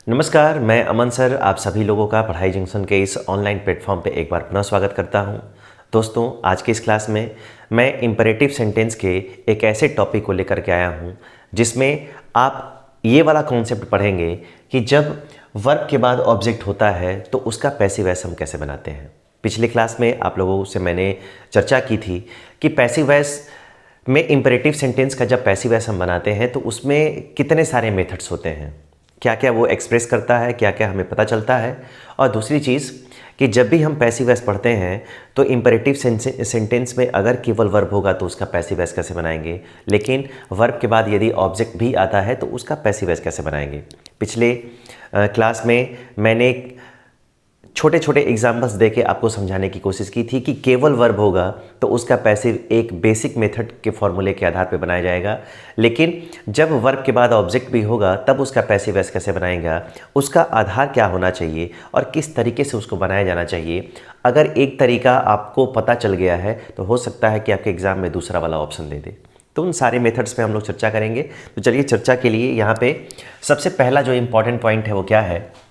नमस्कार, मैं अमन सर आप सभी लोगों का पढ़ाई जंक्शन के इस ऑनलाइन प्लेटफॉर्म पे एक बार पुनः स्वागत करता हूं। दोस्तों, आज की इस क्लास में मैं इंपरेटिव सेंटेंस के एक ऐसे टॉपिक को लेकर के आया हूं जिसमें आप ये वाला कॉन्सेप्ट पढ़ेंगे कि जब वर्ब के बाद ऑब्जेक्ट होता है तो उसका पैसिव वॉइस हम कैसे बनाते हैं। पिछले क्लास में आप लोगों से मैंने चर्चा की थी कि पैसिव वॉइस में इंपरेटिव सेंटेंस का जब पैसिव वॉइस हम बनाते हैं तो उसमें कितने सारे मेथड्स होते हैं, क्या क्या वो एक्सप्रेस करता है, क्या क्या हमें पता चलता है। और दूसरी चीज़ कि जब भी हम पैसिव वॉइस पढ़ते हैं तो इंपरेटिव सेंटेंस में अगर केवल वर्ब होगा तो उसका पैसिव वॉइस कैसे बनाएंगे, लेकिन वर्ब के बाद यदि ऑब्जेक्ट भी आता है तो उसका पैसिव वॉइस कैसे बनाएंगे। पिछले क्लास में मैंने छोटे छोटे एग्जाम्पल्स देके आपको समझाने की कोशिश की थी कि केवल वर्ब होगा तो उसका पैसिव एक बेसिक मेथड के फॉर्मूले के आधार पर बनाया जाएगा, लेकिन जब वर्ब के बाद ऑब्जेक्ट भी होगा तब उसका पैसिव वॉइस कैसे बनाएगा, उसका आधार क्या होना चाहिए और किस तरीके से उसको बनाया जाना चाहिए। अगर एक तरीका आपको पता चल गया है तो हो सकता है कि आपके एग्ज़ाम में दूसरा वाला ऑप्शन दे दे। तो उन सारे मेथड्स पे हम लोग चर्चा करेंगे। तो चलिए, चर्चा के लिए यहाँ पे सबसे पहला जो इम्पॉर्टेंट पॉइंट है वो क्या है।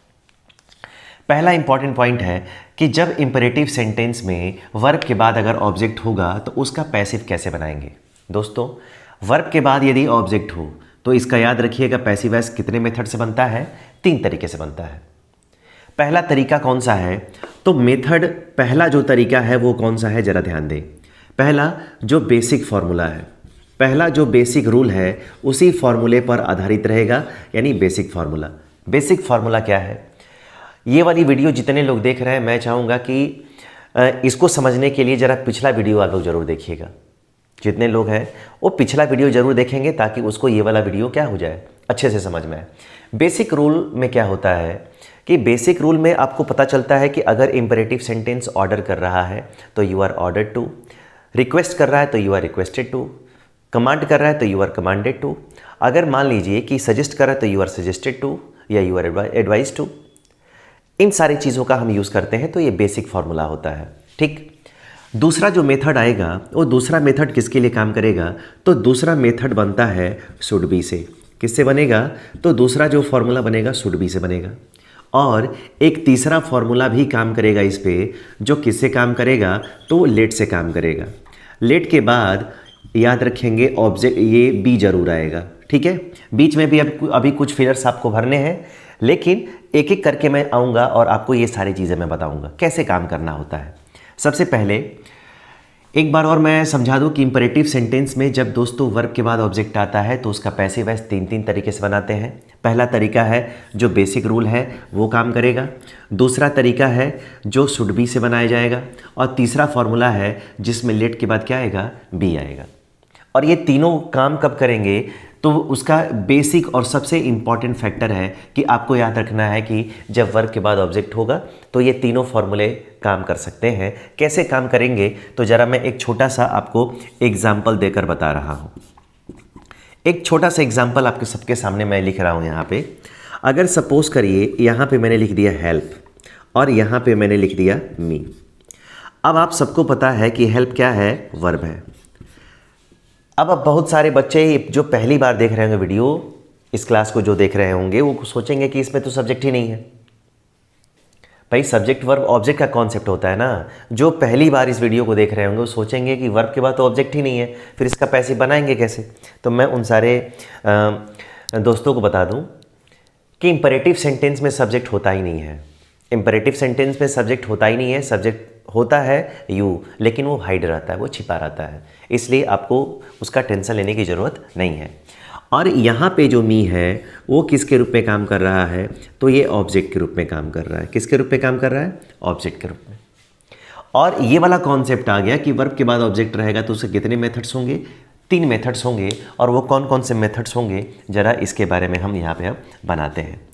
पहला इंपॉर्टेंट पॉइंट है कि जब इंपरेटिव सेंटेंस में वर्ब के बाद अगर ऑब्जेक्ट होगा तो उसका पैसिव कैसे बनाएंगे। दोस्तों, वर्ब के बाद यदि ऑब्जेक्ट हो तो इसका याद रखिएगा पैसिव वॉइस कितने मेथड से बनता है, 3 तरीके से बनता है। पहला तरीका कौन सा है, तो मेथड पहला जो तरीका है वो कौन सा है, जरा ध्यान दें। पहला जो बेसिक फॉर्मूला है, पहला जो बेसिक रूल है उसी फॉर्मूले पर आधारित रहेगा, यानी बेसिक फार्मूला। बेसिक फार्मूला क्या है, ये वाली वीडियो जितने लोग देख रहे हैं मैं चाहूँगा कि इसको समझने के लिए ज़रा पिछला वीडियो आप लोग ज़रूर देखिएगा। जितने लोग हैं वो पिछला वीडियो ज़रूर देखेंगे ताकि उसको ये वाला वीडियो क्या हो जाए, अच्छे से समझ में आए। बेसिक रूल में क्या होता है कि बेसिक रूल में आपको पता चलता है कि अगर इंपरेटिव सेंटेंस ऑर्डर कर रहा है तो you are ordered to, request कर रहा है तो you are requested to, command कर रहा है तो यू आर कमांडेड टू, अगर मान लीजिए कि सजेस्ट कर रहा है तो यू आर सजेस्टेड टू या यू आर एडवाइज टू। इन सारी चीज़ों का हम यूज़ करते हैं तो ये बेसिक फार्मूला होता है। ठीक, दूसरा जो मेथड आएगा वो दूसरा मेथड किसके लिए काम करेगा, तो दूसरा मेथड बनता है शुड बी से। किससे बनेगा, तो दूसरा जो फार्मूला बनेगा शुड बी से बनेगा। और एक तीसरा फार्मूला भी काम करेगा इस पे, जो किससे काम करेगा, तो लेट से काम करेगा। लेट के बाद याद रखेंगे ऑब्जेक्ट ये बी जरूर आएगा। ठीक है, बीच में भी अभी कुछ फिगर्स आपको भरने हैं, लेकिन एक एक करके मैं आऊँगा और आपको ये सारी चीज़ें मैं बताऊँगा कैसे काम करना होता है। सबसे पहले एक बार और मैं समझा दूँ कि इंपरेटिव सेंटेंस में जब दोस्तों वर्ब के बाद ऑब्जेक्ट आता है तो उसका पैसिव वॉइस 3 तरीके से बनाते हैं। पहला तरीका है जो बेसिक रूल है वो काम करेगा, दूसरा तरीका है जो शुड बी से बनाया जाएगा, और तीसरा फॉर्मूला है जिसमें लेट के बाद क्या आएगा, बी आएगा। और ये तीनों काम कब करेंगे, तो उसका बेसिक और सबसे इम्पॉर्टेंट फैक्टर है कि आपको याद रखना है कि जब वर्ब के बाद ऑब्जेक्ट होगा तो ये तीनों फॉर्मूले काम कर सकते हैं। कैसे काम करेंगे, तो ज़रा मैं एक छोटा सा आपको एग्जाम्पल देकर बता रहा हूँ। एक छोटा सा एग्जाम्पल आपके सबके सामने मैं लिख रहा हूँ यहाँ पे। अगर सपोज करिए यहाँ पे मैंने लिख दिया हेल्प और यहाँ पे मैंने लिख दिया मी। अब आप सबको पता है कि हेल्प क्या है, वर्ब है। अब बहुत सारे बच्चे जो पहली बार देख रहे होंगे वीडियो, इस क्लास को जो देख रहे होंगे, वो सोचेंगे कि इसमें तो सब्जेक्ट ही नहीं है। भाई, सब्जेक्ट वर्ब ऑब्जेक्ट का कॉन्सेप्ट होता है ना। जो पहली बार इस वीडियो को देख रहे होंगे वो सोचेंगे कि वर्ब के बाद तो ऑब्जेक्ट ही नहीं है, फिर इसका पैसिव बनाएंगे कैसे। तो मैं उन सारे दोस्तों को बता दूं कि इंपरेटिव सेंटेंस में सब्जेक्ट होता ही नहीं है। इंपरेटिव सेंटेंस में सब्जेक्ट होता ही नहीं है, सब्जेक्ट होता है यू, लेकिन वो हाइड रहता है, वो छिपा रहता है, इसलिए आपको उसका टेंशन लेने की ज़रूरत नहीं है। और यहाँ पे जो मी है वो किसके रूप में काम कर रहा है, तो ये ऑब्जेक्ट के रूप में काम कर रहा है। किसके रूप में काम कर रहा है, ऑब्जेक्ट के रूप में। और ये वाला कॉन्सेप्ट आ गया कि वर्ब के बाद ऑब्जेक्ट रहेगा तो उसके कितने मेथड्स होंगे, 3 मेथड्स होंगे। और वो कौन कौन से मेथड्स होंगे, ज़रा इसके बारे में हम यहाँ पे अब बनाते हैं।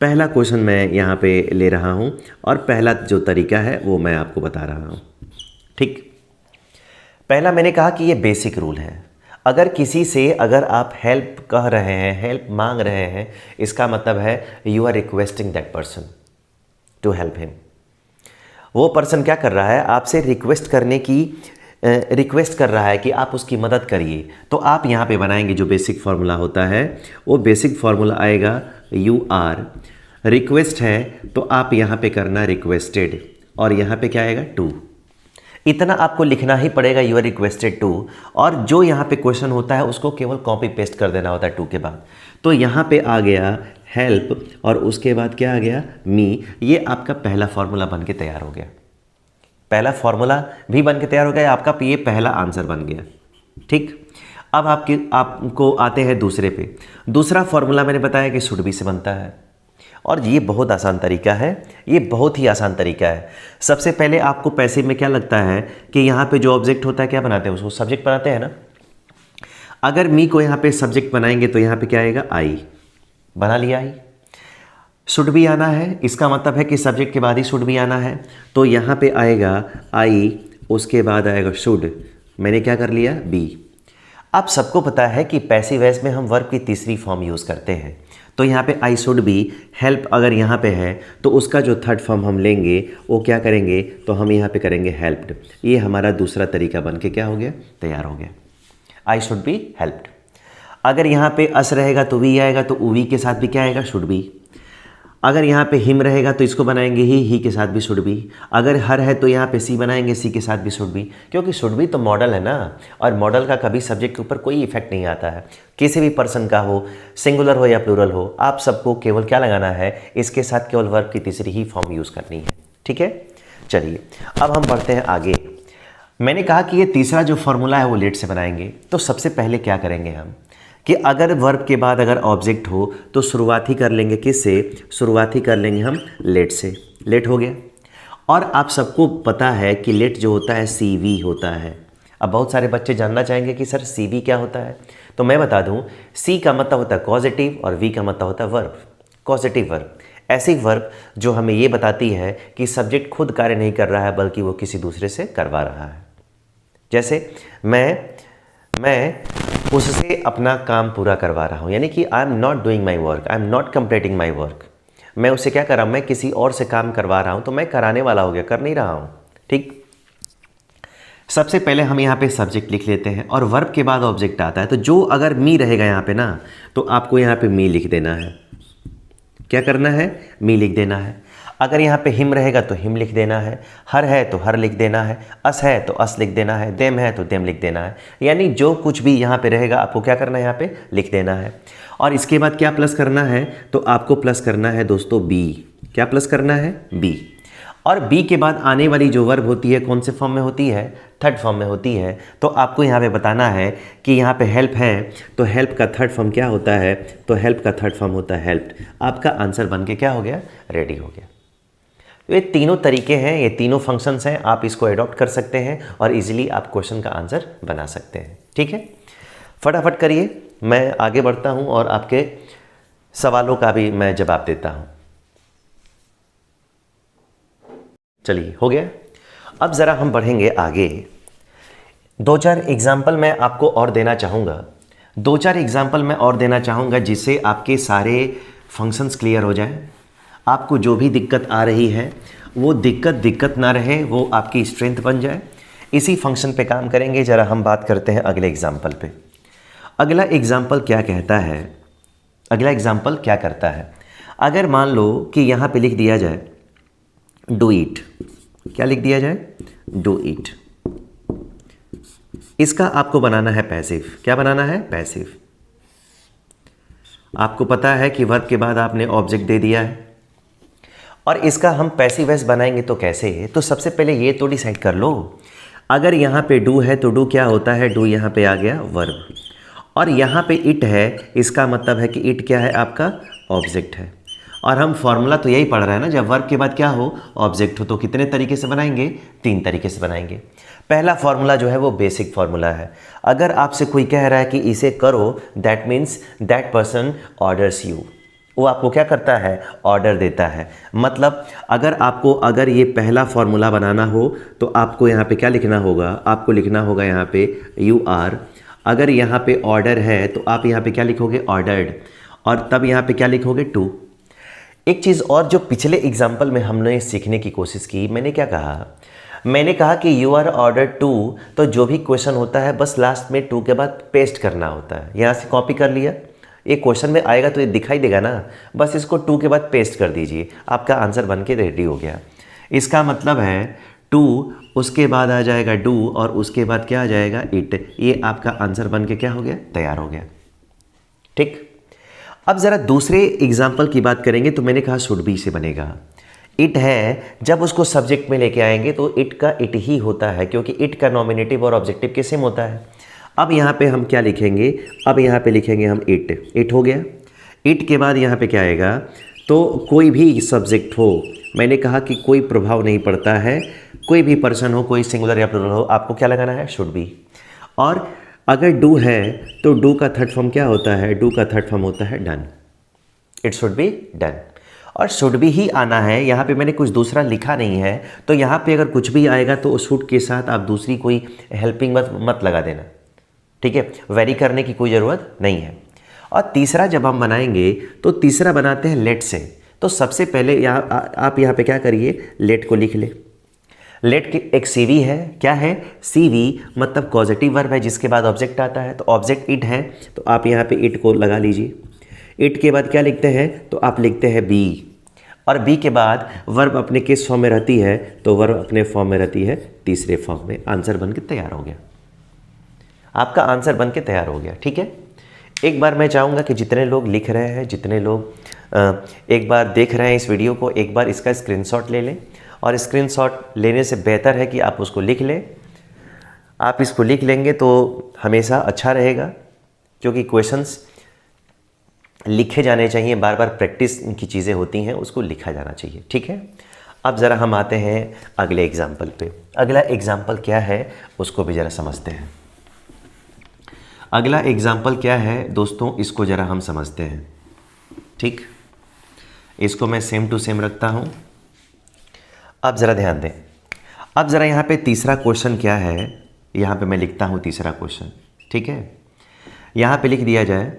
पहला क्वेश्चन मैं यहाँ पे ले रहा हूँ और पहला जो तरीका है वो मैं आपको बता रहा हूँ। ठीक, पहला मैंने कहा कि ये बेसिक रूल है। अगर किसी से अगर आप हेल्प कह रहे हैं, हेल्प मांग रहे हैं, इसका मतलब है you are requesting that person to help him. वो पर्सन क्या कर रहा है, आपसे रिक्वेस्ट कर रहा है कि आप उसकी मदद करिए। तो आप यहाँ पे बनाएंगे जो बेसिक फार्मूला होता है, वो बेसिक फार्मूला आएगा यू आर रिक्वेस्ट है तो आप यहाँ पे करना रिक्वेस्टेड, और यहाँ पे क्या आएगा टू। इतना आपको लिखना ही पड़ेगा, यू आर रिक्वेस्टेड टू, और जो यहाँ पे क्वेश्चन होता है उसको केवल कॉपी पेस्ट कर देना होता है टू के बाद। तो यहाँ पे आ गया हेल्प और उसके बाद क्या आ गया मी। ये आपका पहला फॉर्मूला बन के तैयार हो गया, पहला फॉर्मूला भी बन के तैयार हो गया, आपका ये पहला आंसर बन गया। ठीक, अब आपको आते हैं दूसरे पे। दूसरा फॉर्मूला मैंने बताया कि शुड बी से बनता है, और ये बहुत आसान तरीका है, ये बहुत ही आसान तरीका है। सबसे पहले आपको पैसिव में क्या लगता है कि यहाँ पे जो ऑब्जेक्ट होता है क्या बनाते हैं, उसको सब्जेक्ट बनाते हैं ना। अगर मी को यहाँ पे सब्जेक्ट बनाएंगे तो यहाँ पे क्या आएगा, आई, बना लिया आई। शुड भी आना है, इसका मतलब है कि सब्जेक्ट के बाद ही शुड भी आना है, तो यहाँ पे आएगा आई, उसके बाद आएगा शुड, मैंने क्या कर लिया, बी। आप सबको पता है कि पैसिव वॉइस में हम वर्ब की तीसरी फॉर्म यूज़ करते हैं, तो यहाँ पे आई शुड बी, हेल्प अगर यहाँ पे है तो उसका जो थर्ड फॉर्म हम लेंगे वो क्या करेंगे, तो हम यहाँ पे करेंगे हेल्प्ड। ये हमारा दूसरा तरीका बन के क्या हो गया, तैयार हो गया, आई शुड बी हेल्प्ड। अगर यहाँ पे अस रहेगा तो वी आएगा, तो वी के साथ भी क्या आएगा, शुड बी। अगर यहाँ पे हिम रहेगा तो इसको बनाएंगे ही के साथ भी शुड बी। अगर हर है तो यहाँ पे सी बनाएंगे, सी के साथ भी शुड बी, क्योंकि शुड बी तो मॉडल है ना, और मॉडल का कभी सब्जेक्ट के ऊपर कोई इफेक्ट नहीं आता है। किसी भी पर्सन का हो, सिंगुलर हो या प्लूरल हो, आप सबको केवल क्या लगाना है, इसके साथ केवल वर्ब की तीसरी ही फॉर्म यूज़ करनी है। ठीक है, चलिए अब हम बढ़ते हैं आगे। मैंने कहा कि ये तीसरा जो फॉर्मूला है वो लेट से बनाएंगे, तो सबसे पहले क्या करेंगे हम कि अगर वर्ब के बाद अगर ऑब्जेक्ट हो तो शुरुआत ही कर लेंगे किससे, शुरुआत ही कर लेंगे हम लेट से। लेट हो गया, और आप सबको पता है कि लेट जो होता है सी वी होता है। अब बहुत सारे बच्चे जानना चाहेंगे कि सर सी वी क्या होता है, तो मैं बता दूं, सी का मतलब होता है कॉजेटिव और वी का मतलब होता है वर्ब। कॉजेटिव वर्ब ऐसी वर्ब जो हमें ये बताती है कि सब्जेक्ट खुद कार्य नहीं कर रहा है बल्कि वो किसी दूसरे से करवा रहा है। जैसे मैं उससे अपना काम पूरा करवा रहा हूँ, यानी कि I am not doing my work, I am not completing my work. मैं उससे क्या कर रहा हूँ, मैं किसी और से काम करवा रहा हूँ, तो मैं कराने वाला हो गया, कर नहीं रहा हूँ। ठीक, सबसे पहले हम यहाँ पे सब्जेक्ट लिख लेते हैं और वर्ब के बाद ऑब्जेक्ट आता है, तो जो अगर मी रहेगा यहाँ पे ना, तो आपको यहाँ पे मी लिख देना है। क्या करना है, मी लिख देना है। अगर यहाँ पे हिम रहेगा तो हिम लिख देना है, हर है तो हर लिख देना है, अस है तो अस लिख देना है, देम है तो देम लिख देना है। यानी जो कुछ भी यहाँ पे रहेगा आपको क्या करना है, यहाँ पे लिख देना है। और इसके बाद क्या प्लस करना है, तो आपको प्लस करना है दोस्तों बी। क्या प्लस करना है, बी। और बी के बाद आने वाली जो वर्ब होती है कौन से फॉर्म में होती है, थर्ड फॉर्म में होती है। तो आपको यहाँ पे बताना है कि यहाँ पे हेल्प है तो हेल्प का थर्ड फॉर्म क्या होता है, तो हेल्प का थर्ड फॉर्म होता है हेल्प्ड। आपका आंसर बन के क्या हो गया, रेडी हो गया। ये तीनों तरीके हैं, ये तीनों फंक्शंस हैं, आप इसको एडॉप्ट कर सकते हैं और इजीली आप क्वेश्चन का आंसर बना सकते हैं। ठीक है, फटाफट करिए, मैं आगे बढ़ता हूं और आपके सवालों का भी मैं जवाब देता हूं। चलिए, हो गया। अब ज़रा हम बढ़ेंगे आगे। 2-4 एग्जाम्पल मैं आपको और देना चाहूँगा, 2-4 एग्जाम्पल मैं और देना चाहूँगा जिससे आपके सारे फंक्शंस क्लियर हो जाएं। आपको जो भी दिक्कत आ रही है वो दिक्कत ना रहे, वो आपकी स्ट्रेंथ बन जाए। इसी फंक्शन पे काम करेंगे। ज़रा हम बात करते हैं अगले एग्जाम्पल पे। अगला एग्जाम्पल क्या कहता है, अगला एग्जाम्पल क्या करता है, अगर मान लो कि यहाँ पे लिख दिया जाए डू इट। क्या लिख दिया जाए, डू इट। इसका आपको बनाना है पैसिव। क्या बनाना है, पैसिव। आपको पता है कि वर्ब के बाद आपने ऑब्जेक्ट दे दिया है और इसका हम पैसिव वॉइस बनाएंगे तो कैसे है, तो सबसे पहले ये तो डिसाइड कर लो। अगर यहाँ पे डू है तो डू क्या होता है, डू यहाँ पे आ गया वर्ब, और यहाँ पे इट है, इसका मतलब है कि इट क्या है, आपका ऑब्जेक्ट है। और हम फॉर्मूला तो यही पढ़ रहे हैं ना, जब वर्ब के बाद क्या हो, ऑब्जेक्ट हो, तो कितने तरीके से बनाएंगे, 3 तरीके से बनाएंगे। पहला फॉर्मूला जो है वो बेसिक फॉर्मूला है। अगर आपसे कोई कह रहा है कि इसे करो, that means that person orders you. वो आपको क्या करता है, ऑर्डर देता है। मतलब अगर ये पहला फॉर्मूला बनाना हो तो आपको यहाँ पे क्या लिखना होगा, आपको लिखना होगा यहाँ पे यू आर। अगर यहाँ पे ऑर्डर है तो आप यहाँ पे क्या लिखोगे, ऑर्डर्ड, और तब यहाँ पे क्या लिखोगे, टू। एक चीज़ और जो पिछले एग्जाम्पल में हमने सीखने की कोशिश की, मैंने क्या कहा, मैंने कहा कि यू आर ऑर्डर टू, तो जो भी क्वेश्चन होता है बस लास्ट में टू के बाद पेस्ट करना होता है। यहाँ से कॉपी कर लिया, ये क्वेश्चन में आएगा तो ये दिखाई देगा ना, बस इसको टू के बाद पेस्ट कर दीजिए, आपका आंसर बन के रेडी हो गया। इसका मतलब है टू, उसके बाद आ जाएगा डू और उसके बाद क्या आ जाएगा इट, ये आपका आंसर बन के क्या हो गया, तैयार हो गया। ठीक, अब ज़रा दूसरे एग्जाम्पल की बात करेंगे तो मैंने कहा शुड बी से बनेगा। इट है, जब उसको सब्जेक्ट में लेके आएंगे तो इट का इट ही होता है, क्योंकि इट का नॉमिनेटिव और ऑब्जेक्टिव के सेम होता है। अब यहाँ पे हम क्या लिखेंगे, अब यहाँ पे लिखेंगे हम इट, इट हो गया। इट के बाद यहाँ पे क्या आएगा, तो कोई भी सब्जेक्ट हो, मैंने कहा कि कोई प्रभाव नहीं पड़ता है, कोई भी पर्सन हो, कोई सिंगुलर या प्लूरल हो, आपको क्या लगाना है, शुड बी। और अगर डू है तो डू का थर्ड फॉर्म क्या होता है, डू का थर्ड फॉर्म होता है done, it should be done. और शुड बी ही आना है, यहाँ पे मैंने कुछ दूसरा लिखा नहीं है, तो यहाँ पे अगर कुछ भी आएगा तो शुड के साथ आप दूसरी कोई हेल्पिंग मत लगा देना, ठीक है, वेरी करने की कोई ज़रूरत नहीं है। और तीसरा जब हम बनाएंगे तो तीसरा बनाते हैं लेट से। तो सबसे पहले यहाँ आप यहाँ पे क्या करिए, लेट को लिख ले। लेट की एक सीवी है, क्या है, सीवी मतलब कॉजेटिव वर्ब है जिसके बाद ऑब्जेक्ट आता है, तो ऑब्जेक्ट इट है, तो आप यहाँ पे इट को लगा लीजिए। इट के बाद क्या लिखते हैं, तो आप लिखते हैं बी, और बी के बाद वर्ब अपने किस फॉर्म में रहती है, तो वर्ब अपने फॉर्म में रहती है तीसरे फॉर्म में। आंसर बन के तैयार हो गया, आपका आंसर बन के तैयार हो गया। ठीक है, एक बार मैं चाहूँगा कि जितने लोग लिख रहे हैं, जितने लोग एक बार देख रहे हैं इस वीडियो को, एक बार इसका स्क्रीनशॉट ले लें, और स्क्रीनशॉट लेने से बेहतर है कि आप उसको लिख लें। आप इसको लिख लेंगे तो हमेशा अच्छा रहेगा, क्योंकि क्वेश्चंस लिखे जाने चाहिए, बार बार प्रैक्टिस की चीज़ें होती हैं, उसको लिखा जाना चाहिए। ठीक है, अब ज़रा हम आते हैं अगले एग्जाम्पल पे। अगला एग्जाम्पल क्या है उसको भी ज़रा समझते हैं। अगला एग्जाम्पल क्या है दोस्तों, इसको ज़रा हम समझते हैं। ठीक, इसको मैं सेम टू सेम रखता हूँ। अब ज़रा ध्यान दें, अब ज़रा यहाँ पे तीसरा क्वेश्चन क्या है, यहाँ पे मैं लिखता हूँ तीसरा क्वेश्चन। ठीक है, यहाँ पे लिख दिया जाए,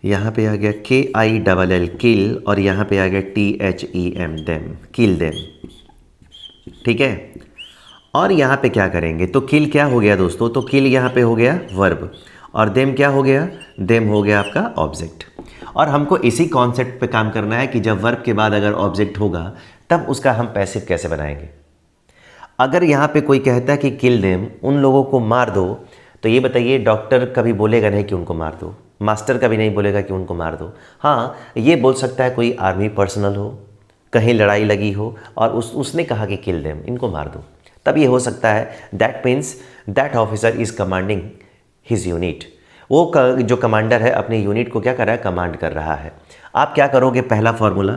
यहाँ पे आ गया KILL किल, और यहाँ पे आ गया THEM देम, किल देम। ठीक है, और यहाँ पे क्या करेंगे, तो किल क्या हो गया दोस्तों, तो किल यहाँ पे हो गया वर्ब, और देम क्या हो गया, देम हो गया आपका ऑब्जेक्ट। और हमको इसी कॉन्सेप्ट पे काम करना है कि जब वर्ब के बाद अगर ऑब्जेक्ट होगा तब उसका हम पैसिव कैसे बनाएंगे। अगर यहाँ पे कोई कहता है कि किल देम, उन लोगों को मार दो, तो ये बताइए डॉक्टर कभी बोलेगा नहीं कि उनको मार दो, मास्टर कभी नहीं बोलेगा कि उनको मार दो। हाँ, ये बोल सकता है कोई आर्मी पर्सनल हो, कहीं लड़ाई लगी हो और उसने कहा कि किल देम, इनको मार दो, तब ये हो सकता है that means that officer is commanding his unit. वो जो कमांडर है अपने यूनिट को क्या कर रहा है, कमांड कर रहा है। आप क्या करोगे, पहला फार्मूला,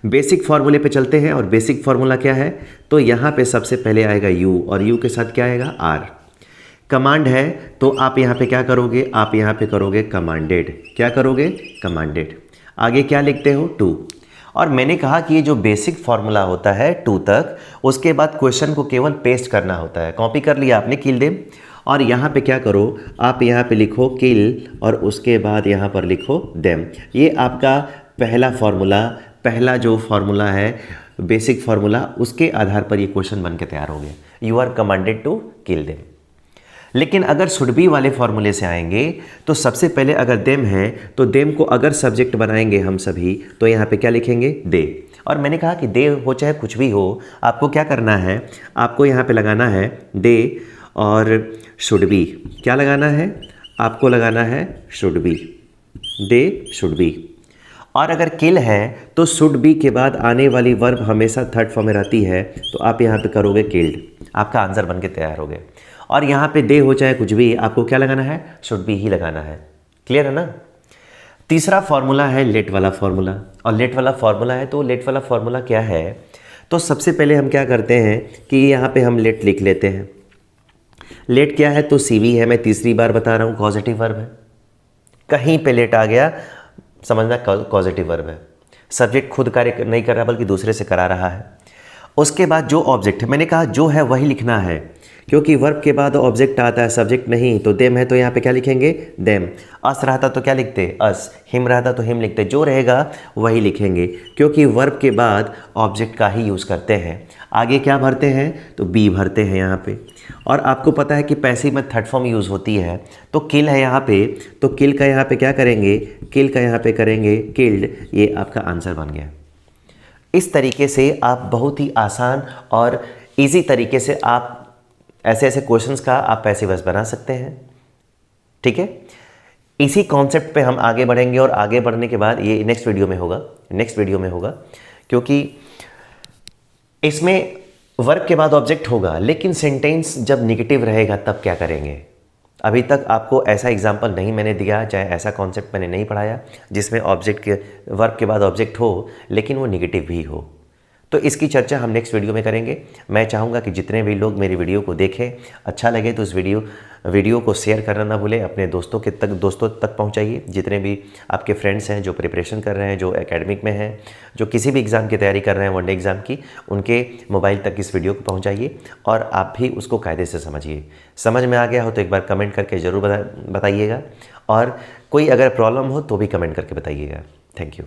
बेसिक फार्मूले पे चलते हैं, और बेसिक फार्मूला क्या है, तो यहाँ पे सबसे पहले आएगा यू, और यू के साथ क्या आएगा, आर। कमांड है तो आप यहाँ पे क्या करोगे, आप यहाँ पे करोगे कमांडेड, क्या करोगे, कमांडेड। आगे क्या लिखते हो, टू। और मैंने कहा कि ये जो बेसिक फार्मूला होता है टू तक, उसके बाद क्वेश्चन को केवल पेस्ट करना होता है। कॉपी कर लिया आपने किल देम, और यहाँ पे क्या करो, आप यहाँ पे लिखो किल, और उसके बाद यहाँ पर लिखो देम। ये आपका पहला फार्मूला, पहला जो फार्मूला है बेसिक फार्मूला, उसके आधार पर ये क्वेश्चन बन के तैयार हो गया, you are commanded to kill them. लेकिन अगर शुड बी वाले फार्मूले से आएंगे तो सबसे पहले अगर देम है तो देम को अगर सब्जेक्ट बनाएंगे हम सभी, तो यहाँ पे क्या लिखेंगे, दे। और मैंने कहा कि दे हो चाहे कुछ भी हो, आपको क्या करना है, आपको यहाँ पे लगाना है दे, और शुड बी क्या लगाना है, आपको लगाना है should be, they should be. और अगर किल है तो शुड बी के बाद आने वाली वर्ब हमेशा थर्ड फॉर्म में रहती है, तो आप यहाँ पे करोगे किल्ड, आपका आंसर बन के तैयार हो गए। और यहाँ पे दे हो चाहे कुछ भी, आपको क्या लगाना है, शुड बी ही लगाना है। क्लियर है ना। तीसरा फार्मूला है लेट वाला फार्मूला, और लेट वाला फार्मूला है, तो लेट वाला फार्मूला क्या है, तो सबसे पहले हम क्या करते हैं कि यहाँ पे हम लेट लिख लेते हैं। लेट क्या है, तो सीवी है, मैं तीसरी बार बता रहा हूँ, पॉजिटिव वर्ब है। कहीं पे लेट आ गया समझना पॉजिटिव वर्ब है, सब्जेक्ट खुद कार्य नहीं कर रहा बल्कि दूसरे से करा रहा है। उसके बाद जो ऑब्जेक्ट है, मैंने कहा जो है वही लिखना है, क्योंकि वर्ब के बाद ऑब्जेक्ट आता है, सब्जेक्ट नहीं, तो देम है तो यहाँ पे क्या लिखेंगे, देम। अस रहता तो क्या लिखते, अस। हिम रहता तो हिम लिखते, जो रहेगा वही लिखेंगे, क्योंकि वर्ब के बाद ऑब्जेक्ट का ही यूज़ करते हैं। आगे क्या भरते हैं, तो बी भरते हैं यहाँ पे। और आपको पता है कि पैसिव में थर्ड फॉर्म यूज़ होती है, तो किल है यहाँ पे, तो किल का यहाँ पे क्या करेंगे, किल का यहाँ पे करेंगे किल्ड। ये आपका आंसर बन गया। इस तरीके से आप बहुत ही आसान और इजी तरीके से आप ऐसे ऐसे क्वेश्चंस का आप पैसिव वॉइस बना सकते हैं। ठीक है, इसी कॉन्सेप्ट पे हम आगे बढ़ेंगे, और आगे बढ़ने के बाद ये नेक्स्ट वीडियो में होगा, क्योंकि इसमें वर्ब के बाद ऑब्जेक्ट होगा, लेकिन सेंटेंस जब नेगेटिव रहेगा तब क्या करेंगे। अभी तक आपको ऐसा एग्जाम्पल नहीं मैंने दिया, चाहे ऐसा कॉन्सेप्ट मैंने नहीं पढ़ाया जिसमें ऑब्जेक्ट के वर्ब के बाद ऑब्जेक्ट हो लेकिन वो नेगेटिव भी हो। तो इसकी चर्चा हम नेक्स्ट वीडियो में करेंगे। मैं चाहूँगा कि जितने भी लोग मेरी वीडियो को देखें, अच्छा लगे तो इस वीडियो को शेयर करना ना भूलें, अपने दोस्तों तक पहुँचाइए। जितने भी आपके फ्रेंड्स हैं जो प्रिपरेशन कर रहे हैं, जो एकेडमिक में हैं, जो किसी भी एग्ज़ाम की तैयारी कर रहे हैं, वनडे एग्ज़ाम की, उनके मोबाइल तक इस वीडियो को पहुँचाइए और आप भी उसको कायदे से समझिए। समझ में आ गया हो तो एक बार कमेंट करके ज़रूर बताइएगा, और कोई अगर प्रॉब्लम हो तो भी कमेंट करके बताइएगा। Thank you.